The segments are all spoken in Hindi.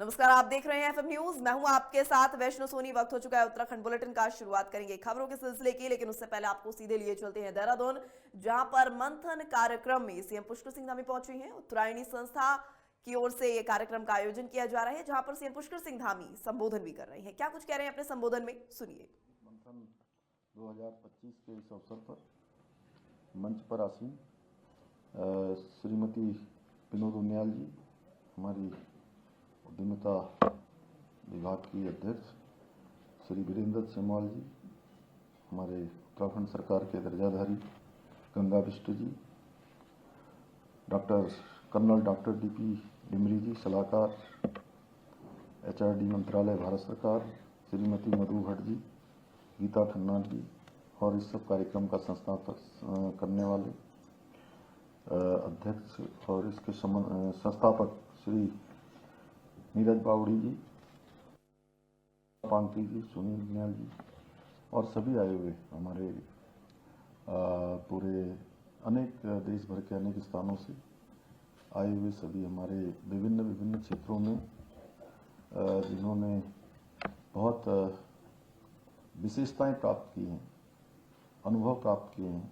नमस्कार, आप देख रहे हैं एफएम न्यूज। मैं हूं आपके साथ वैष्णो सोनी। वक्त हो चुका है उत्तराखंड बुलेटिन का। शुरुआत करेंगे खबरों के सिलसिले की, लेकिन उससे पहले आपको सीधे लिए चलते हैं देहरादून, जहां पर मंथन कार्यक्रम में सीएम पुष्कर सिंह धामी पहुंचे हैं। उत्तरायणी संस्था की ओर से यह कार्यक्रम का आयोजन किया जा रहा है, जहां पर सीएम पुष्कर सिंह धामी संबोधन भी कर रहे हैं। क्या कुछ कह रहे हैं अपने संबोधन में, सुनिए। मंथन 2025 के इस अवसर पर मंच पर आसीन श्रीमती विनोद उनियाल जी, हमारी उद्यमिता विभाग की अध्यक्ष, श्री वीरेंद्र सेमवाल जी, हमारे उत्तराखंड सरकार के दर्जाधारी गंगा बिष्ट जी, कर्नल डॉक्टर डीपी डिमरी जी, सलाहकार एचआरडी मंत्रालय भारत सरकार, श्रीमती मधु भट्ट जी, गीता खन्ना जी, और इस सब कार्यक्रम का संस्थापक करने वाले अध्यक्ष और इसके संस्थापक श्री नीरज बावड़ी जी, पांगती जी, सुनील नियाल जी और सभी आए हुए हमारे पूरे अनेक देश भर के अनेक स्थानों से आए हुए सभी हमारे विभिन्न विभिन्न क्षेत्रों में जिन्होंने बहुत विशेषताएं प्राप्त की हैं, अनुभव प्राप्त किए हैं,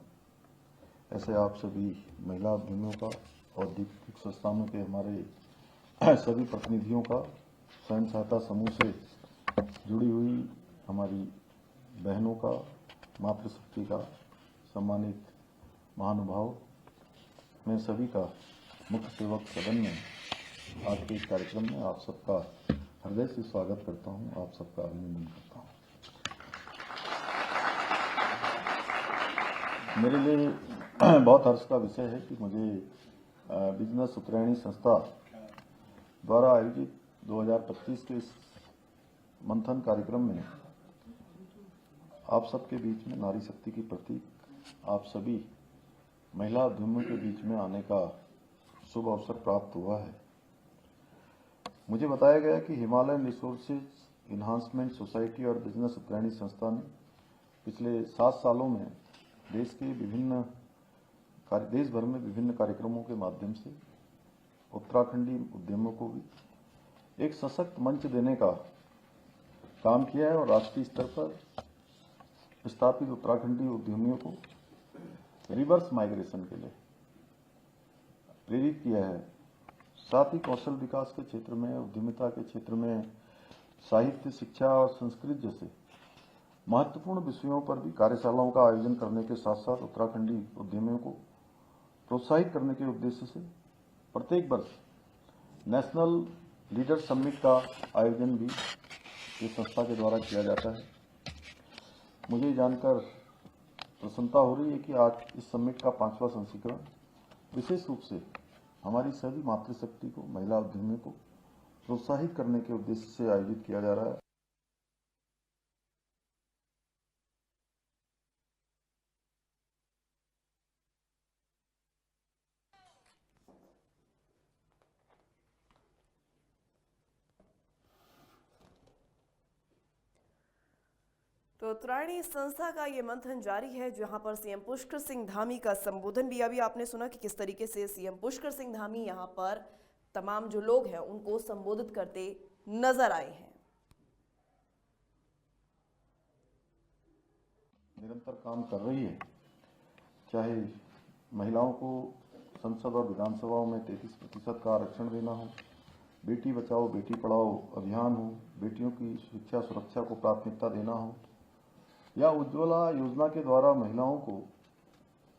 ऐसे आप सभी महिला उद्यमियों का, औद्योगिक संस्थानों के हमारे सभी प्रतिनिधियों का, स्वयं सहायता समूह से जुड़ी हुई हमारी बहनों का, मातृशक्ति का, सम्मानित महानुभाव, मैं सभी का मुख्य सेवक सदन में आज के इस कार्यक्रम में आप सबका हृदय से स्वागत करता हूं, आप सबका अभिनंदन करता हूं। मेरे लिए बहुत हर्ष का विषय है कि मुझे बिजनेस उत्तरायणी संस्था द्वारा आयोजित 2025 के इस मंथन कार्यक्रम में आप सबके बीच में नारी शक्ति की प्रतीक आप सभी महिला उद्यमियों के बीच में आने का शुभ अवसर प्राप्त हुआ है। मुझे बताया गया कि हिमालयन रिसोर्सेज इन्हांसमेंट सोसाइटी और बिजनेस उत्तरायणी संस्था ने पिछले 7 सालों में देश भर में विभिन्न कार्यक्रमों के माध्यम से उत्तराखंडी उद्यमियों को भी एक सशक्त मंच देने का काम किया है और राष्ट्रीय स्तर पर स्थापित उत्तराखंडी उद्यमियों को रिवर्स माइग्रेशन के लिए प्रेरित किया है। साथ ही कौशल विकास के क्षेत्र में, उद्यमिता के क्षेत्र में, साहित्य, शिक्षा और संस्कृति जैसे महत्वपूर्ण विषयों पर भी कार्यशालाओं का आयोजन करने के साथ साथ उत्तराखंडी उद्यमियों को प्रोत्साहित करने के उद्देश्य से प्रत्येक वर्ष नेशनल लीडर समिट का आयोजन भी इस संस्था के द्वारा किया जाता है। मुझे जानकर प्रसन्नता हो रही है कि आज इस समिट का 5वां संस्करण विशेष रूप से हमारी सभी मातृशक्ति को, महिला उद्यमियों को प्रोत्साहित करने के उद्देश्य से आयोजित किया जा रहा है। तो उत्तरायणी संस्था का ये मंथन जारी है, जहां पर सीएम पुष्कर सिंह धामी का संबोधन भी अभी आपने सुना कि किस तरीके से सीएम पुष्कर सिंह धामी यहां पर तमाम जो लोग हैं उनको संबोधित करते नजर आए हैं। निरंतर काम कर रही है, चाहे महिलाओं को संसद और विधानसभाओं में 33% का आरक्षण देना हो, बेटी बचाओ बेटी पढ़ाओ अभियान हो, बेटियों की शिक्षा सुरक्षा को प्राथमिकता देना हो, या उज्ज्वला योजना के द्वारा महिलाओं को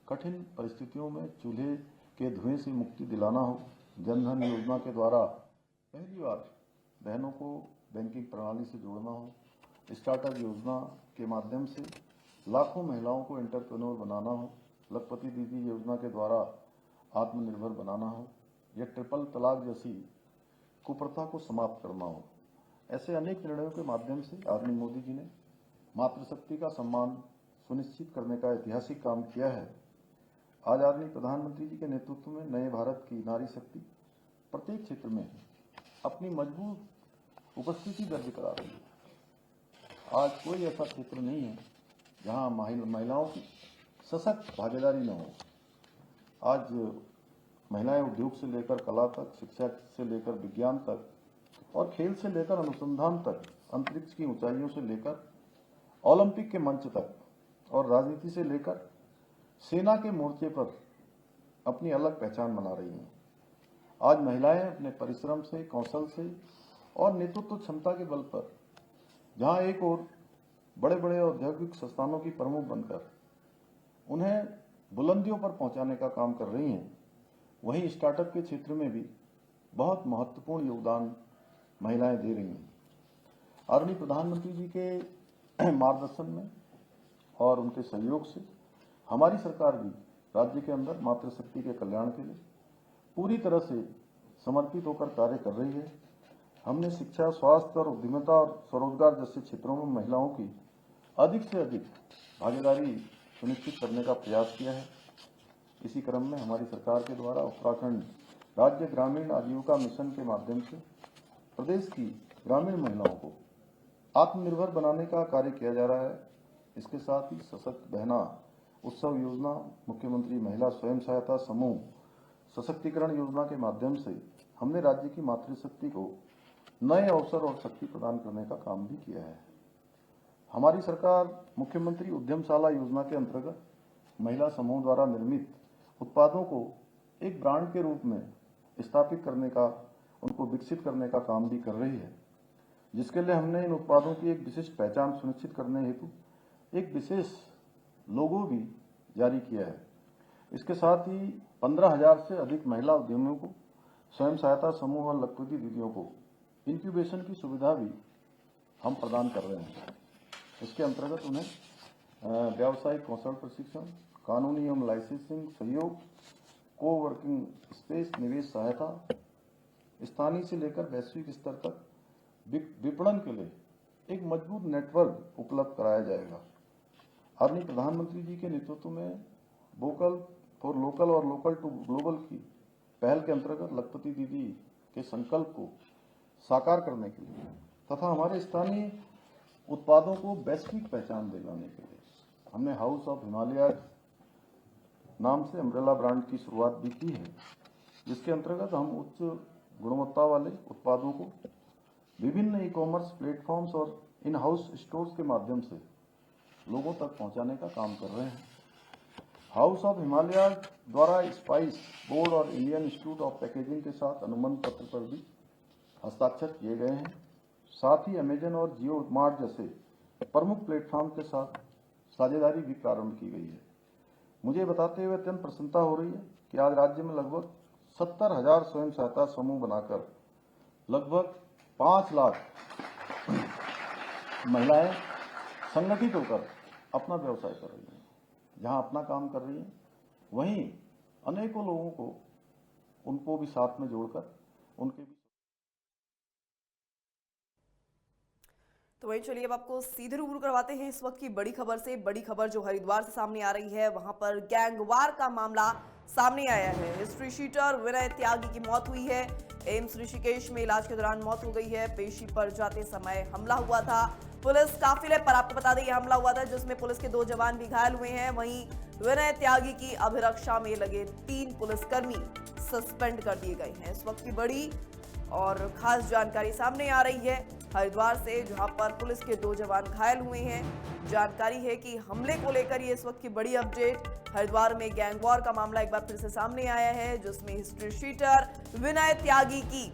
कठिन परिस्थितियों में चूल्हे के धुएं से मुक्ति दिलाना हो, जनधन योजना के द्वारा पहली बार बहनों को बैंकिंग प्रणाली से जोड़ना हो, स्टार्टअप योजना के माध्यम से लाखों महिलाओं को एंटरप्रेन्योर बनाना हो, लखपति दीदी योजना के द्वारा आत्मनिर्भर बनाना हो, या ट्रिपल तलाक जैसी कुप्रथा को समाप्त करना हो, ऐसे अनेक निर्णयों के माध्यम से आदरणीय मोदी जी ने मातृशक्ति का सम्मान सुनिश्चित करने का ऐतिहासिक काम किया है। आज आदरणीय प्रधानमंत्री जी के नेतृत्व में नए भारत की नारी शक्ति प्रत्येक क्षेत्र में अपनी मजबूत उपस्थिति दर्ज करा रही है। आज कोई ऐसा क्षेत्र नहीं है जहां महिलाओं की सशक्त भागीदारी न हो। आज महिलाएं उद्योग से लेकर कला तक, शिक्षा से लेकर विज्ञान तक और खेल से लेकर अनुसंधान तक, अंतरिक्ष की ऊंचाइयों से लेकर ओलंपिक के मंच तक और राजनीति से लेकर सेना के मोर्चे पर अपनी अलग पहचान बना रही हैं। आज महिलाएं अपने परिश्रम से, कौशल से और नेतृत्व क्षमता के बल पर जहां एक और बड़े बड़े औद्योगिक संस्थानों की प्रमुख बनकर उन्हें बुलंदियों पर पहुंचाने का काम कर रही हैं, वहीं स्टार्टअप के क्षेत्र में भी बहुत महत्वपूर्ण योगदान महिलाएं दे रही हैं। आदरणीय प्रधानमंत्री जी के मार्गदर्शन में और उनके सहयोग से हमारी सरकार भी राज्य के अंदर मातृशक्ति के कल्याण के लिए पूरी तरह से समर्पित होकर कार्य कर रही है। हमने शिक्षा, स्वास्थ्य और उद्यमिता और स्वरोजगार जैसे क्षेत्रों में महिलाओं की अधिक से अधिक भागीदारी सुनिश्चित करने का प्रयास किया है। इसी क्रम में हमारी सरकार के द्वारा उत्तराखंड राज्य ग्रामीण आजीविका मिशन के माध्यम से प्रदेश की ग्रामीण महिलाओं को आत्मनिर्भर बनाने का कार्य किया जा रहा है। इसके साथ ही सशक्त बहना उत्सव योजना, मुख्यमंत्री महिला स्वयं सहायता समूह सशक्तिकरण योजना के माध्यम से हमने राज्य की मातृशक्ति को नए अवसर और शक्ति प्रदान करने का काम भी किया है। हमारी सरकार मुख्यमंत्री उद्यमशाला योजना के अंतर्गत महिला समूह द्वारा निर्मित उत्पादों को एक ब्रांड के रूप में स्थापित करने का, उनको विकसित करने का काम भी कर रही है, जिसके लिए हमने इन उत्पादों की एक विशिष्ट पहचान सुनिश्चित करने हेतु एक विशेष लोगो भी जारी किया है। इसके साथ ही 15,000 से अधिक महिला उद्यमियों को, स्वयं सहायता समूह और लखपति दीदियों को इंक्यूबेशन की सुविधा भी हम प्रदान कर रहे हैं। इसके अंतर्गत उन्हें व्यावसायिक कौशल प्रशिक्षण, कानूनी एवं लाइसेंसिंग सहयोग, को वर्किंग स्पेस, निवेश सहायता, स्थानीय से लेकर वैश्विक स्तर तक विपणन के लिए एक मजबूत नेटवर्क उपलब्ध कराया जाएगा। आदरणीय प्रधानमंत्री जी के नेतृत्व में वोकल फॉर लोकल और लोकल टू ग्लोबल की पहल के अंतर्गत लखपति दीदी के संकल्प को साकार करने के लिए तथा हमारे स्थानीय उत्पादों को वैश्विक पहचान दिलाने के लिए हमने हाउस ऑफ हिमालय नाम से अम्ब्रेला ब्रांड की शुरुआत भी की है, जिसके अंतर्गत हम उच्च गुणवत्ता वाले उत्पादों को विभिन्न ई-कॉमर्स प्लेटफॉर्म्स और इन हाउस स्टोर्स के माध्यम से लोगों तक पहुंचाने का काम कर रहे हैं। हाउस ऑफ हिमालय द्वारा स्पाइस बोर्ड और इंडियन इंस्टीट्यूट ऑफ पैकेजिंग के साथ अनुबंध पत्र पर भी हस्ताक्षर किए गए हैं। साथ ही अमेजन और जियो मार्ट जैसे प्रमुख प्लेटफॉर्म के साथ साझेदारी भी प्रारंभ की गई है। मुझे बताते हुए अत्यंत प्रसन्नता हो रही है कि आज राज्य में लगभग 70,000 स्वयं सहायता समूह बनाकर लगभग 5 लाख महिलाएं संगठित होकर अपना व्यवसाय कर रही हैं। जहां अपना काम कर रही हैं, वहीं अनेकों लोगों को उनको भी साथ में जोड़कर उनके भी। तो वहीं चलिए अब आपको सीधे रूबरू करवाते हैं इस वक्त की बड़ी खबर से। बड़ी खबर जो हरिद्वार से सामने आ रही है, वहां पर गैंगवार का मामला सामने आया है। हिस्ट्री शीटर विनय त्यागी की मौत हुई है। एम्स ऋषिकेश में इलाज के दौरान मौत हो गई है। पेशी पर जाते समय हमला हुआ था। पुलिस काफिले पर आपको बता दें यह हमला हुआ था, जिसमें पुलिस के 2 जवान भी घायल हुए हैं। वहीं विनय त्यागी की अभिरक्षा में लगे 3 पुलिसकर्मी सस्पेंड कर दिए गए हैं। इस वक्त की बड़ी और खास जानकारी सामने आ रही है हरिद्वार से, जहां पर पुलिस के 2 जवान घायल हुए हैं। जानकारी है कि हमले को लेकर ये इस वक्त की बड़ी अपडेट। हरिद्वार में गैंगवॉर का मामला एक बार फिर से सामने आया है, जिसमें हिस्ट्री शीटर विनय त्यागी की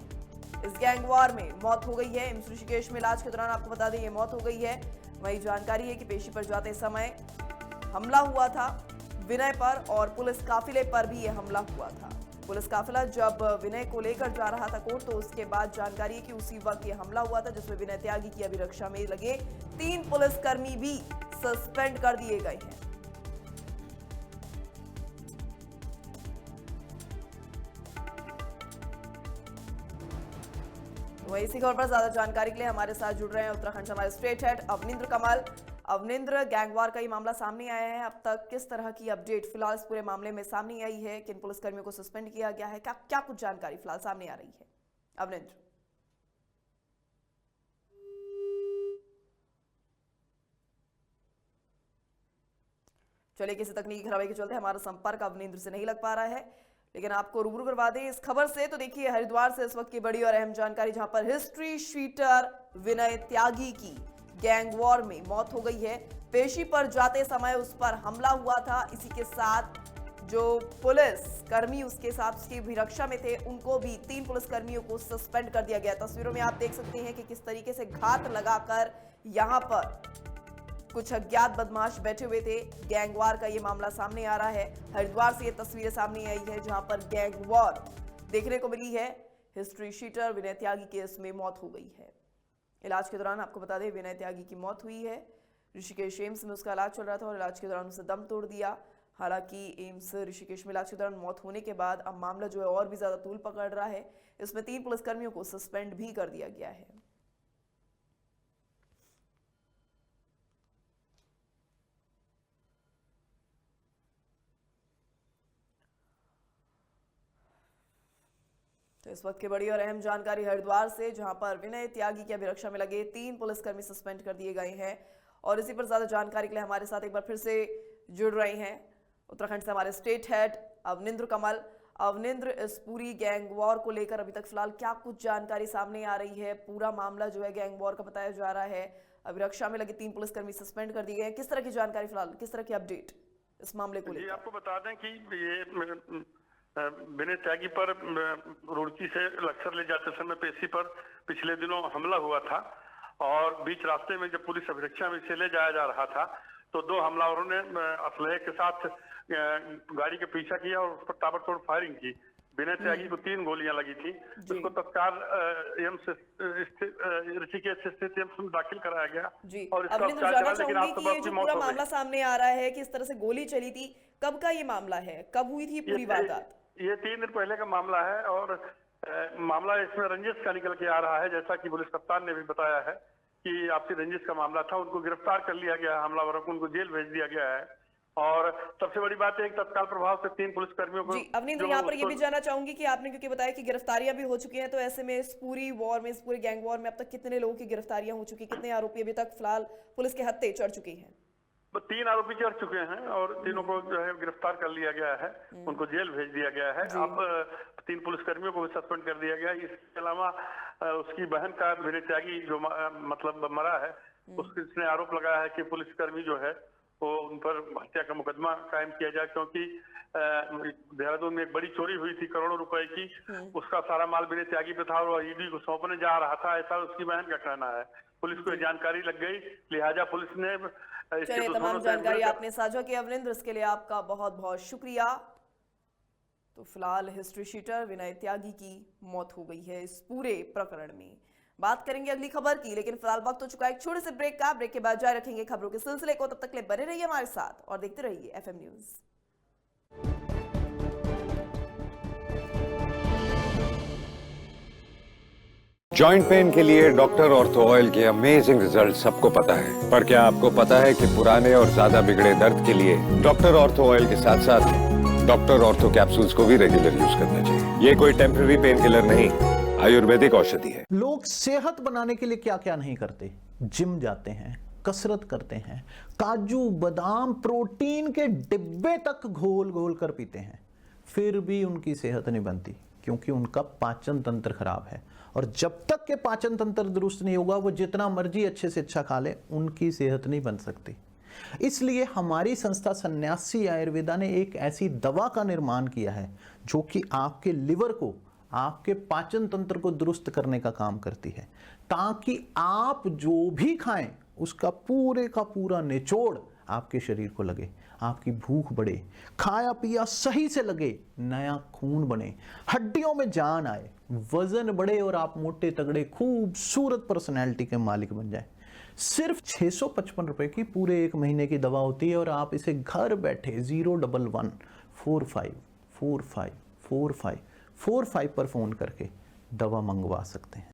इस गैंगवॉर में मौत हो गई है। एम्स ऋषिकेश में इलाज के दौरान आपको बता दें ये मौत हो गई है। वही जानकारी है कि पेशी पर जाते समय हमला हुआ था विनय पर, और पुलिस काफिले पर भी यह हमला हुआ था। पुलिस काफिला जब विनय को लेकर जा रहा था कोर्ट, तो उसके बाद जानकारी है कि उसी वक्त यह हमला हुआ था, जिसमें विनय त्यागी की अभिरक्षा में लगे 3 पुलिसकर्मी भी सस्पेंड कर दिए गए हैं। वहीं इसी खबर पर ज्यादा जानकारी के लिए हमारे साथ जुड़ रहे हैं उत्तराखंड से हमारे स्टेट हेड अवनिंद्र कमल। अवनिंद्र, गैंगवार का ये मामला सामने आया है, अब तक किस तरह की अपडेट फिलहाल इस पूरे मामले में सामने आई है? किन पुलिसकर्मियों को सस्पेंड किया गया है? क्या कुछ जानकारी फिलहाल सामने आ रही है अवनिंद्र? चलिए, किसी तकनीकी खराबी के चलते हमारा संपर्क अवनिंद्र से नहीं लग पा रहा है, लेकिन आपको रूबरू करवा दें इस खबर से। तो देखिए हरिद्वार से इस वक्त की बड़ी और अहम जानकारी, जहां पर हिस्ट्री शीटर विनय त्यागी की गैंग वॉर में मौत हो गई है। पेशी पर जाते समय उस पर हमला हुआ था। इसी के साथ जो पुलिस कर्मी उसके साथ उसकी अभिरक्षा में थे, उनको भी 3 पुलिस कर्मियों को सस्पेंड कर दिया गया। तस्वीरों में आप देख सकते हैं कि किस तरीके से घात लगाकर यहां पर कुछ अज्ञात बदमाश बैठे हुए थे। गैंगवार का ये मामला सामने आ रहा है। हरिद्वार से ये तस्वीरें सामने आई है, जहां पर गैंगवार देखने को मिली है। हिस्ट्री शीटर विनय त्यागी की इसमें मौत हो गई है। इलाज के दौरान आपको बता दें विनय त्यागी की मौत हुई है। ऋषिकेश एम्स में उसका इलाज चल रहा था और इलाज के दौरान उसे दम तोड़ दिया। हालांकि एम्स ऋषिकेश में इलाज के दौरान मौत होने के बाद अब मामला जो है और भी ज्यादा तूल पकड़ रहा है। इसमें 3 पुलिसकर्मियों को सस्पेंड भी कर दिया गया है। तो इस वक्त की बड़ी और अहम जानकारी हरिद्वार से, जहां पर विनय त्यागी की अभिरक्षा में लगे 3 पुलिसकर्मी सस्पेंड कर दिए गए हैं। और इसी पर ज्यादा जानकारी के लिए हमारे साथ एक बार फिर से जुड़ रहे हैं उत्तराखंड से हमारे स्टेट हेड अवनिंद्र कमल। अवनिंद्र, इस पूरी गैंग वॉर को लेकर अभी तक फिलहाल क्या कुछ जानकारी सामने आ रही है? पूरा मामला जो है गैंग वॉर का बताया जा रहा है। अभिरक्षा में लगे 3 पुलिसकर्मी सस्पेंड कर दिए गए हैं। किस तरह की जानकारी फिलहाल, किस तरह की अपडेट इस मामले को लेकर? आपको बता दें कि ये विनय त्यागी पर रुड़की से लक्सर ले जाते समय पेशी पर पिछले दिनों हमला हुआ था और बीच रास्ते में जब पुलिस अभिरक्षा में इसे ले जाया जा रहा था तो 2 हमलावरों ने असलहे के साथ गाड़ी के पीछा किया और उस पर ताबड़तोड़ फायरिंग की। विनय त्यागी को 3 गोलियां लगी थी। उसको तत्काल ऋषिकेश स्थित एम्स में दाखिल कराया गया और इसका उपचार चला, लेकिन आज सुबह उसकी मौत हो गई। मामला सामने आ रहा है कि इस तरह से गोली चली थी, कब का ये मामला है, कब हुई थी पूरी वारदात? ये 3 दिन पहले का मामला है और मामला इसमें रंजिश का निकल के आ रहा है। जैसा कि पुलिस कप्तान ने भी बताया है कि आपसी रंजिश का मामला था। उनको गिरफ्तार कर लिया गया, हमलावरों को उनको जेल भेज दिया गया है। और सबसे बड़ी बात है कि तत्काल प्रभाव से 3 पुलिसकर्मियों को। जी अवनिंद्र, यहाँ पर ये भी जानना चाहूंगी कि आपने क्योंकि बताया कि गिरफ्तारियां भी हो चुकी हैं, तो ऐसे में इस पूरी वॉर में, इस पूरी गैंग वॉर में अब तक कितने लोगों की गिरफ्तारियां हो चुकी, कितने आरोपी अभी तक फिलहाल पुलिस के हत्थे चढ़ चुके हैं? 3 आरोपी चढ़ चुके हैं और तीनों को जो है गिरफ्तार कर लिया गया है, उनको जेल भेज दिया गया है। अब 3 पुलिसकर्मियों को भी सस्पेंड कर दिया गया है। इसके अलावा उसकी बहन का विनय त्यागी जो मतलब मरा है, उसने आरोप लगाया है कि पुलिसकर्मी जो है वो उन पर हत्या का मुकदमा कायम किया जाए, क्योंकि देहरादून में एक बड़ी चोरी हुई थी करोड़ों रुपए की। उसका सारा माल विनय त्यागी पे था और ईडी को सौंपने जा रहा था, ऐसा उसकी बहन का कहना है। पुलिस को जानकारी लग गई, लिहाजा पुलिस ने चलिए, तमाम जानकारी आपने साझा की अवनिंद्र, इसके लिए आपका बहुत बहुत शुक्रिया। तो फिलहाल हिस्ट्री शीटर विनय त्यागी की मौत हो गई है इस पूरे प्रकरण में। बात करेंगे अगली खबर की, लेकिन फिलहाल वक्त हो चुका है एक छोटे से ब्रेक का। ब्रेक के बाद जारी रखेंगे खबरों के सिलसिले को। तब तक के लिए बने रहिए हमारे साथ और देखते रहिए FM न्यूज। जॉइंट पेन के लिए डॉक्टर ऑर्थो ऑयल के अमेजिंग रिजल्ट सबको पता है, पर क्या आपको पता है कि पुराने और ज्यादा बिगड़े दर्द के लिए डॉक्टर ऑर्थो ऑयल के साथ साथ डॉक्टर ऑर्थो कैप्सूल्स को भी रेगुलर यूज करना चाहिए। ये कोई टेम्पररी पेन किलर नहीं, आयुर्वेदिक औषधि है। लोग सेहत बनाने के लिए क्या क्या नहीं करते? जिम जाते हैं, कसरत करते हैं, काजू बादाम प्रोटीन के डिब्बे तक घोल घोल कर पीते हैं, फिर भी उनकी सेहत नहीं बनती, क्योंकि उनका पाचन तंत्र खराब है। और जब तक के पाचन तंत्र दुरुस्त नहीं होगा, वो जितना मर्जी अच्छे से अच्छा खा ले, उनकी सेहत नहीं बन सकती। इसलिए हमारी संस्था सन्यासी आयुर्वेदा ने एक ऐसी दवा का निर्माण किया है जो कि आपके लिवर को, आपके पाचन तंत्र को दुरुस्त करने का काम करती है, ताकि आप जो भी खाएं उसका पूरे का पूरा निचोड़ आपके शरीर को लगे, आपकी भूख बढ़े, खाया पिया सही से लगे, नया खून बने, हड्डियों में जान आए, वजन बढ़े और आप मोटे तगड़े खूबसूरत पर्सनैलिटी के मालिक बन जाएं। सिर्फ 655 रुपए की पूरे 1 महीने की दवा होती है और आप इसे घर बैठे 01145454545 पर फोन करके दवा मंगवा सकते हैं।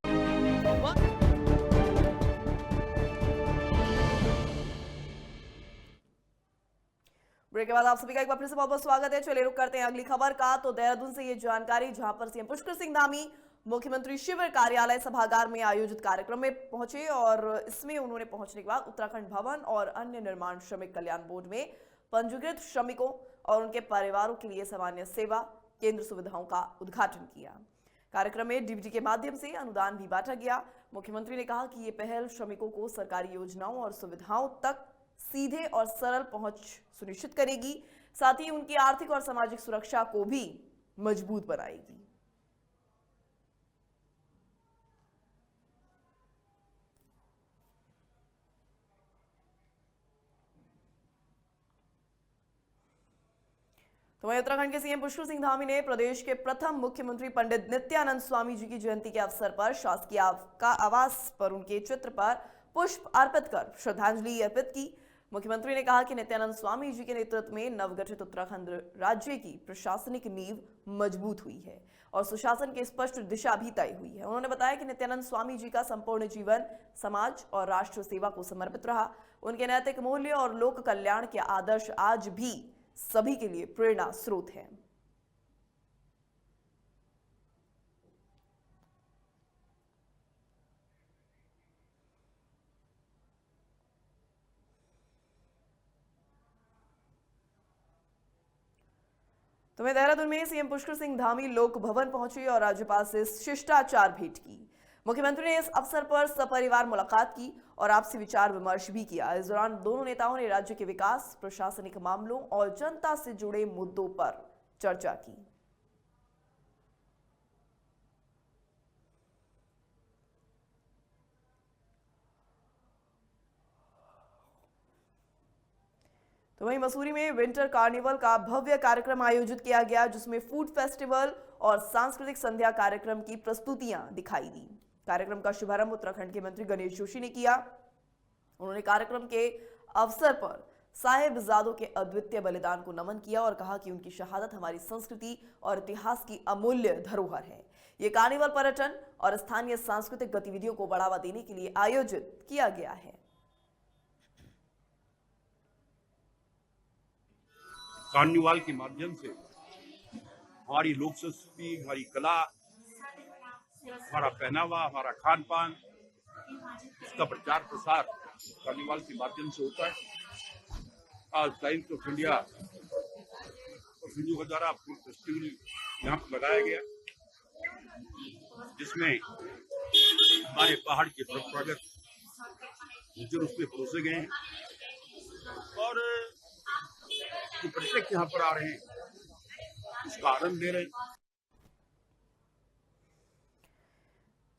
ब्रेक के बाद आप सभी का एक बार फिर से बहुत बहुत स्वागत है। चलिए रुक करते हैं अगली खबर का। तो देहरादून से ये जानकारी, जहां पर सीएम पुष्कर सिंह धामी मुख्यमंत्री शिविर कार्यालय सभागार में आयोजित कार्यक्रम में पहुंचे और इसमें उन्होंने पहुंचने के बाद उत्तराखंड भवन और अन्य निर्माण श्रमिक कल्याण बोर्ड में पंजीकृत श्रमिकों और उनके परिवारों के लिए सामान्य सेवा, केंद्र सुविधाओं का उद्घाटन किया। कार्यक्रम में डीबीटी के माध्यम से अनुदान भी बांटा गया। मुख्यमंत्री ने कहा कि ये पहल श्रमिकों को सरकारी योजनाओं और सुविधाओं तक सीधे और सरल पहुंच सुनिश्चित करेगी, साथ ही उनकी आर्थिक और सामाजिक सुरक्षा को भी मजबूत बनाएगी। तो वहीं उत्तराखंड के सीएम पुष्कर सिंह धामी ने प्रदेश के प्रथम मुख्यमंत्री पंडित नित्यानंद स्वामी जी की जयंती के अवसर पर शासकीय आवास पर उनके चित्र पर पुष्प अर्पित कर श्रद्धांजलि अर्पित की। मुख्यमंत्री ने कहा कि नित्यानंद स्वामी जी के नेतृत्व में नवगठित उत्तराखंड राज्य की प्रशासनिक नींव मजबूत हुई है और सुशासन की स्पष्ट दिशा भी तय हुई है। उन्होंने बताया कि नित्यानंद स्वामी जी का संपूर्ण जीवन समाज और राष्ट्र सेवा को समर्पित रहा। उनके नैतिक मूल्य और लोक कल्याण के आदर्श आज भी सभी के लिए प्रेरणा स्रोत है। तो मैं देहरादून में सीएम पुष्कर सिंह धामी लोक भवन पहुंचे और राज्यपाल से शिष्टाचार भेंट की। मुख्यमंत्री ने इस अवसर पर सपरिवार मुलाकात की और आपसी विचार विमर्श भी किया। इस दौरान दोनों नेताओं ने राज्य के विकास, प्रशासनिक मामलों और जनता से जुड़े मुद्दों पर चर्चा की। तो वहीं मसूरी में विंटर कार्निवल का भव्य कार्यक्रम आयोजित किया गया, जिसमें फूड फेस्टिवल और सांस्कृतिक संध्या कार्यक्रम की प्रस्तुतियां दिखाई दी। कार्यक्रम का शुभारंभ उत्तराखंड के मंत्री गणेश जोशी ने किया। उन्होंने कार्यक्रम के अवसर पर साहिबजादों के अद्वितीय बलिदान को नमन किया और कहा कि उनकी शहादत हमारी संस्कृति और इतिहास की अमूल्य धरोहर है। ये कार्निवल पर्यटन और स्थानीय सांस्कृतिक गतिविधियों को बढ़ावा देने के लिए आयोजित किया गया है। कार्निवाल के माध्यम से हमारी लोक संस्कृति, हमारी कला, हमारा पहनावा, हमारा खान पान, इसका प्रचार प्रसार कार्निवाल के माध्यम से होता है। आज टाइम्स ऑफ इंडिया और हिंदू के द्वारा फूड फेस्टिवल यहाँ पर लगाया गया, जिसमें हमारे पहाड़ के परंपरागत भोजन उसमें परोसे गए हैं और जो पर्यटक यहाँ पर आ रहे हैं इसका आनंद ले रहे हैं।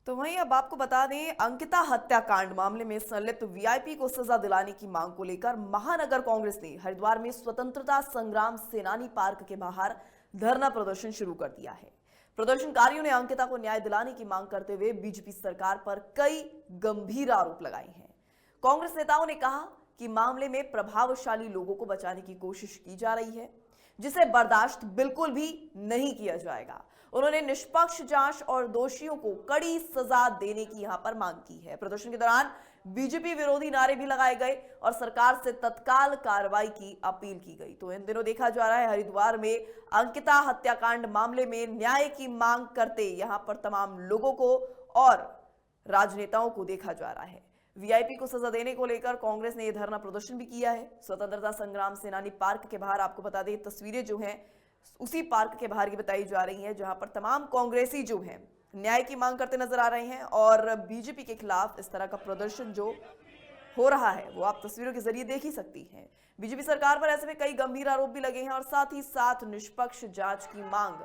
तो वहीं अब आपको बता दें, अंकिता हत्याकांड मामले में संलिप्त वीआईपी को सजा दिलाने की मांग को लेकर महानगर कांग्रेस ने हरिद्वार में स्वतंत्रता संग्राम सेनानी पार्क के बाहर धरना प्रदर्शन शुरू कर दिया है। प्रदर्शनकारियों ने अंकिता को न्याय दिलाने की मांग करते हुए बीजेपी सरकार पर कई गंभीर आरोप लगाए हैं। कांग्रेस नेताओं ने कहा कि मामले में प्रभावशाली लोगों को बचाने की कोशिश की जा रही है, जिसे बर्दाश्त बिल्कुल भी नहीं किया जाएगा। उन्होंने निष्पक्ष जांच और दोषियों को कड़ी सजा देने की यहां पर मांग की है। प्रदर्शन के दौरान बीजेपी विरोधी नारे भी लगाए गए और सरकार से तत्काल कार्रवाई की अपील की गई। तो इन दिनों देखा जा रहा है हरिद्वार में अंकिता हत्याकांड मामले में न्याय की मांग करते यहां पर तमाम लोगों को और राजनेताओं को देखा जा रहा है। वीआईपी को सजा देने को लेकर कांग्रेस ने यह धरना प्रदर्शन भी किया है। स्वतंत्रता संग्राम सेनानी पार्क के बाहर आपको बता दें, तस्वीरें जो हैं उसी पार्क के बाहर की बताई जा रही हैं, जहां पर तमाम कांग्रेसी जो हैं न्याय की मांग करते नजर आ रहे हैं और बीजेपी के खिलाफ इस तरह का प्रदर्शन जो हो रहा है वो आप तस्वीरों के जरिए देख ही सकती हैं। बीजेपी सरकार पर ऐसे में कई गंभीर आरोप भी लगे हैं और साथ ही साथ निष्पक्ष जांच की मांग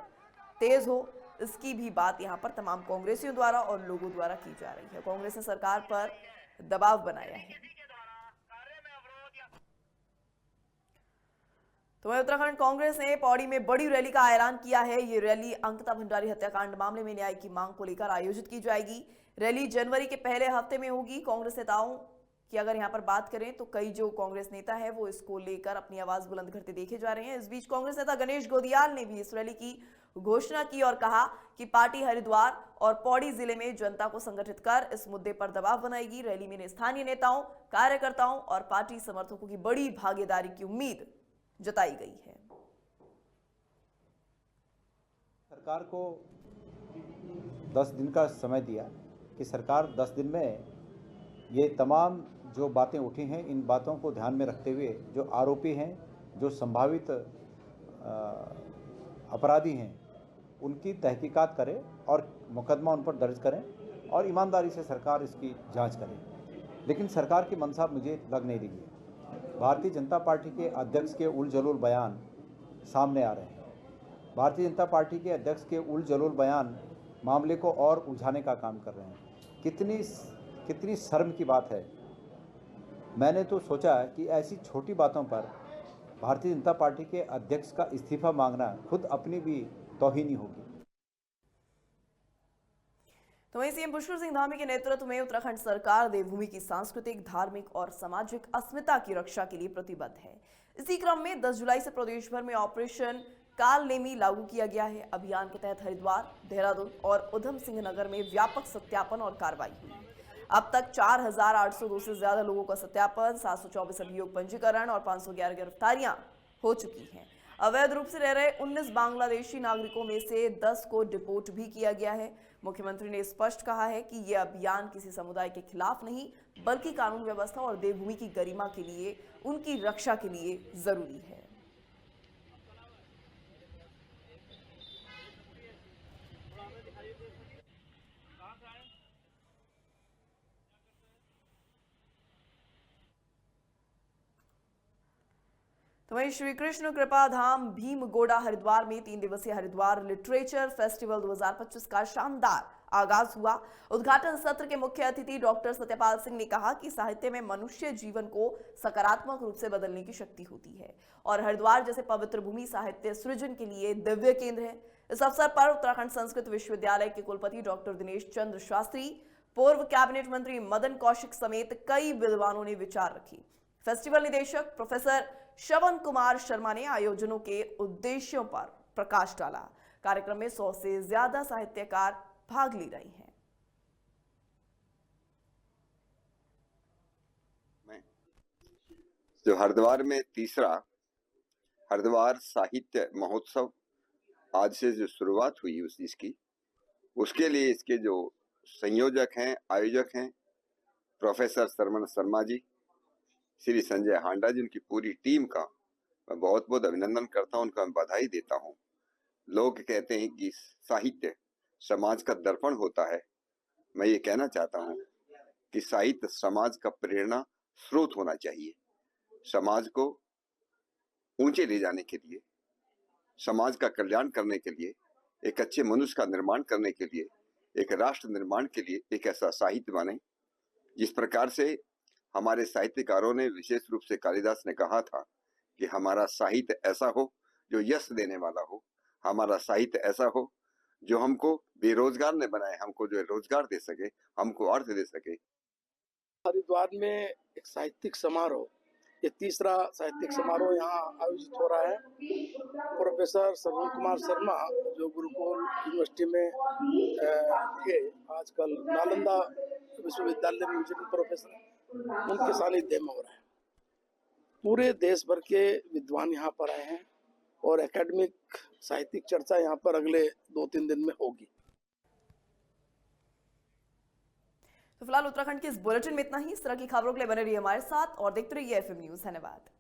तेज हो, इसकी भी बात यहाँ पर तमाम कांग्रेसियों द्वारा और लोगों द्वारा की जा रही है। कांग्रेस ने सरकार पर दबाव बनाया है। तो उत्तराखंड कांग्रेस ने पौड़ी में बड़ी रैली का ऐलान किया है। ये रैली अंकिता भंडारी हत्याकांड मामले में न्याय की मांग को लेकर आयोजित की जाएगी। रैली जनवरी के पहले हफ्ते में होगी। कांग्रेस नेताओं की अगर यहां पर बात करें तो कई जो कांग्रेस नेता है वो इसको लेकर अपनी आवाज बुलंद करते देखे जा रहे हैं। इस बीच कांग्रेस नेता गणेश गोदियाल ने भी इस रैली की घोषणा की और कहा कि पार्टी हरिद्वार और पौड़ी जिले में जनता को संगठित कर इस मुद्दे पर दबाव बनाएगी। रैली में स्थानीय नेताओं, कार्यकर्ताओं और पार्टी समर्थकों की बड़ी भागीदारी की उम्मीद जताई गई है। सरकार को 10 दिन का समय दिया कि सरकार 10 दिन में ये तमाम जो बातें उठी हैं इन बातों को ध्यान में रखते हुए जो आरोपी हैं, जो संभावित अपराधी हैं, उनकी तहकीकात करे और मुकदमा उन पर दर्ज करें और ईमानदारी से सरकार इसकी जांच करे। लेकिन सरकार की मंशा मुझे लग नहीं रही है। भारतीय जनता पार्टी के अध्यक्ष के उलझुल बयान सामने आ रहे हैं। भारतीय जनता पार्टी के अध्यक्ष के उलझुल बयान मामले को और उलझाने का काम कर रहे हैं। कितनी शर्म की बात है। मैंने तो सोचा कि ऐसी छोटी बातों पर भारतीय जनता पार्टी के अध्यक्ष का इस्तीफा मांगना खुद अपनी भी तौहीनी होगी। तो वहीं सीएम पुष्कर सिंह धामी के नेतृत्व में उत्तराखंड सरकार देवभूमि की सांस्कृतिक, धार्मिक और सामाजिक अस्मिता की रक्षा के लिए प्रतिबद्ध है। इसी क्रम में 10 जुलाई से प्रदेश भर में ऑपरेशन कालनेमी लागू किया गया है। अभियान के तहत हरिद्वार, देहरादून और उधम सिंह नगर में व्यापक सत्यापन और कार्रवाई हुई। अब तक 4,802 से ज्यादा लोगों का सत्यापन, 724 अभियोग पंजीकरण और 511 गिरफ्तारियां हो चुकी हैं। अवैध रूप से रह रहे 19 बांग्लादेशी नागरिकों में से 10 को डिपोर्ट भी किया गया है। मुख्यमंत्री ने स्पष्ट कहा है कि यह अभियान किसी समुदाय के खिलाफ नहीं, बल्कि कानून व्यवस्था और देवभूमि की गरिमा के लिए, उनकी रक्षा के लिए जरूरी है। तो वहीं श्री कृष्ण कृपा धाम भीमगोड़ा हरिद्वार में 3 दिवसीय हरिद्वार लिटरेचर फेस्टिवल 2025 का शानदार आगाज हुआ। उद्घाटन सत्र के मुख्य अतिथि डॉक्टर सत्यपाल सिंह ने कहा कि साहित्य में मनुष्य जीवन को सकारात्मक रूप से बदलने की शक्ति होती है और हरिद्वार जैसे पवित्र भूमि साहित्य सृजन के लिए दिव्य केंद्र है। इस अवसर पर उत्तराखंड संस्कृत विश्वविद्यालय के कुलपति डॉक्टर दिनेश चंद्र शास्त्री, पूर्व कैबिनेट मंत्री मदन कौशिक समेत कई विद्वानों ने विचार रखी। फेस्टिवल निदेशक प्रोफेसर श्रवण कुमार शर्मा ने आयोजनों के उद्देश्यों पर प्रकाश डाला। कार्यक्रम में 100 से ज्यादा साहित्यकार भाग ले रहे हैं। जो हरिद्वार में तीसरा हरिद्वार साहित्य महोत्सव आज से जो शुरुआत हुई उस इसकी, उसके लिए इसके जो संयोजक हैं, आयोजक हैं, प्रोफेसर श्रवण शर्मा जी, श्री संजय हांडा जी, उनकी पूरी टीम का मैं बहुत बहुत अभिनंदन करता हूं, उनका मैं बधाई देता हूं। लोग कहते हैं कि साहित्य समाज का दर्पण होता है। मैं ये कहना चाहता हूं कि साहित्य समाज का प्रेरणा स्रोत होना चाहिए। समाज को ऊंचे ले जाने के लिए, समाज का कल्याण करने के लिए, एक अच्छे मनुष्य का निर्माण करने के लिए, एक राष्ट्र निर्माण के लिए एक ऐसा साहित्य बने। जिस प्रकार से हमारे साहित्यकारों ने, विशेष रूप से कालिदास ने कहा था कि हमारा साहित्य ऐसा हो जो यश देने वाला हो, हमारा साहित्य ऐसा हो जो हमको बेरोजगार न बनाए, हमको जो रोजगार दे सके, हमको अर्थ दे सके। हरिद्वार में एक साहित्यिक समारोह, ये तीसरा साहित्यिक समारोह यहाँ आयोजित हो रहा है। प्रोफेसर श्रवण कुमार शर्मा जो गुरुकुल यूनिवर्सिटी में थे, आजकल नालंदा विश्वविद्यालय में विजिटिंग प्रोफेसर, उनके सानिध्य में हो रहा है। पूरे देश भर के विद्वान यहाँ पर आए हैं और एकेडमिक साहित्यिक चर्चा यहाँ पर अगले 2-3 दिन में होगी। तो फिलहाल उत्तराखंड के इस बुलेटिन में इतना ही। इस तरह की खबरों के लिए बने रहिए हमारे साथ और देखते रहिए एफएम न्यूज़। धन्यवाद।